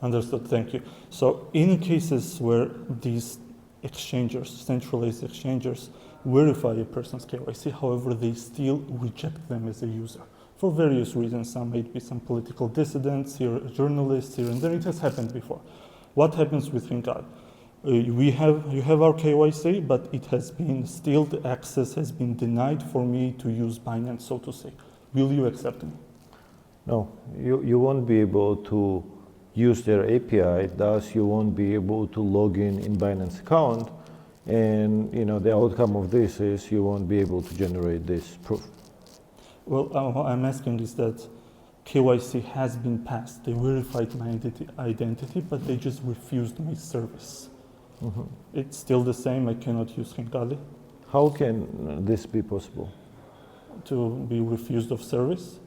Understood, thank you. So in cases where these exchangers, centralized exchangers, verify a person's KYC, however, they still reject them as a user for various reasons. Some might be some political dissidents, here journalists, here and there. It has happened before. What happens with Hinkal? You have our KYC, but it has been still, the access has been denied for me to use Binance, so to say. Will you accept me? No, you won't be able to use their API, thus you won't be able to log in Binance account, and the outcome of this is you won't be able to generate this proof. Well, what I'm asking is that KYC has been passed. They verified my identity, but they just refused my service. Mm-hmm. It's still the same. I cannot use Hinkal. How can this be possible? To be refused of service?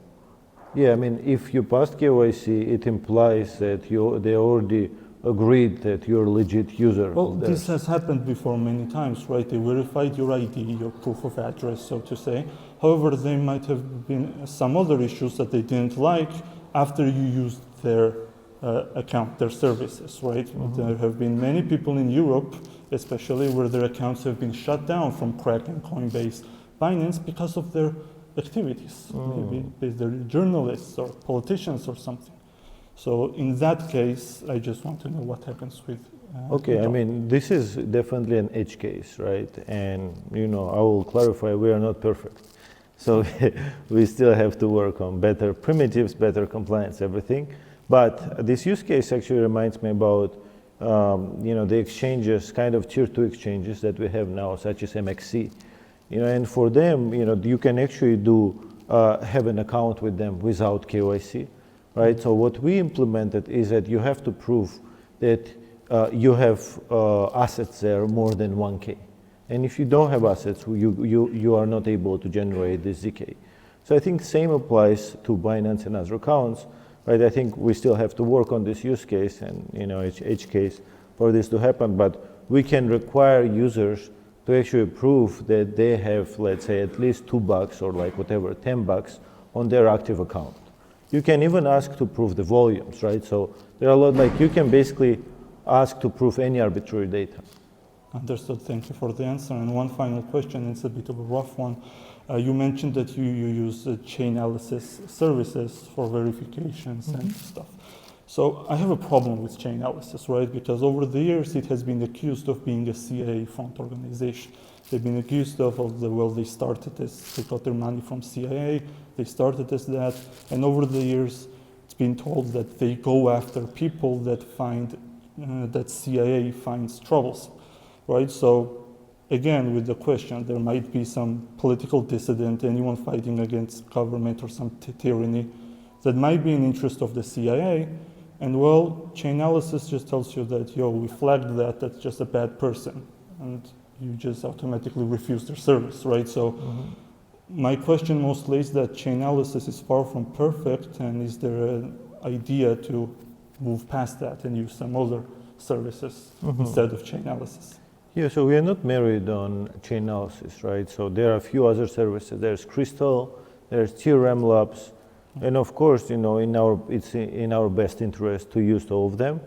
Yeah, I mean, if you passed KYC, it implies that they already agreed that you're a legit user. Well, this has happened before many times, right? They verified your ID, your proof of address, so to say. However, there might have been some other issues that they didn't like after you used their account, their services, right? Mm-hmm. There have been many people in Europe, especially where their accounts have been shut down from Kraken, Coinbase, Binance because of their activities. Maybe they're journalists or politicians or something. So in that case, I just want to know what happens with okay, I mean, this is definitely an edge case, right? And I will clarify, we are not perfect. So we still have to work on better primitives, better compliance, everything. But this use case actually reminds me about the exchanges, kind of tier 2 exchanges that we have now, such as MXC. And for them, you can actually have an account with them without KYC, right? So what we implemented is that you have to prove that you have assets there more than 1K. And if you don't have assets, you are not able to generate this ZK. So I think same applies to Binance and other accounts, right? I think we still have to work on this use case and edge case for this to happen, but we can require users to actually prove that they have, let's say, at least $2 or like whatever, $10 on their active account. You can even ask to prove the volumes, right? So there are a lot, like you can basically ask to prove any arbitrary data. Understood, thank you for the answer. And one final question, it's a bit of a rough one. You mentioned that you use chain analysis services for verifications and stuff. So I have a problem with chain analysis, right? Because over the years, it has been accused of being a CIA front organization. They've been accused of they started as, they got their money from CIA, they started as that, and over the years, it's been told that they go after people that that CIA finds troublesome, right? So again, with the question, there might be some political dissident, anyone fighting against government or some tyranny that might be in interest of the CIA. And well, chain analysis just tells you that, we flagged that's just a bad person. And you just automatically refuse their service, right? So my question mostly is that chain analysis is far from perfect, and is there an idea to move past that and use some other services instead of chain analysis? Yeah, so we are not married on chain analysis, right? So there are a few other services. There's Crystal, there's TRM Labs, and of course, it's in our best interest to use all of them,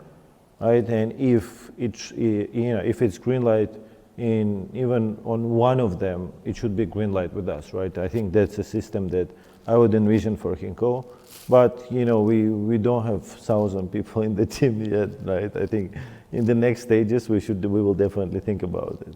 right? And if it's green light even on one of them, it should be green light with us, right? I think that's a system that I would envision for Hinkal. But we don't have 1,000 people in the team yet, right? I think in the next stages we will definitely think about it.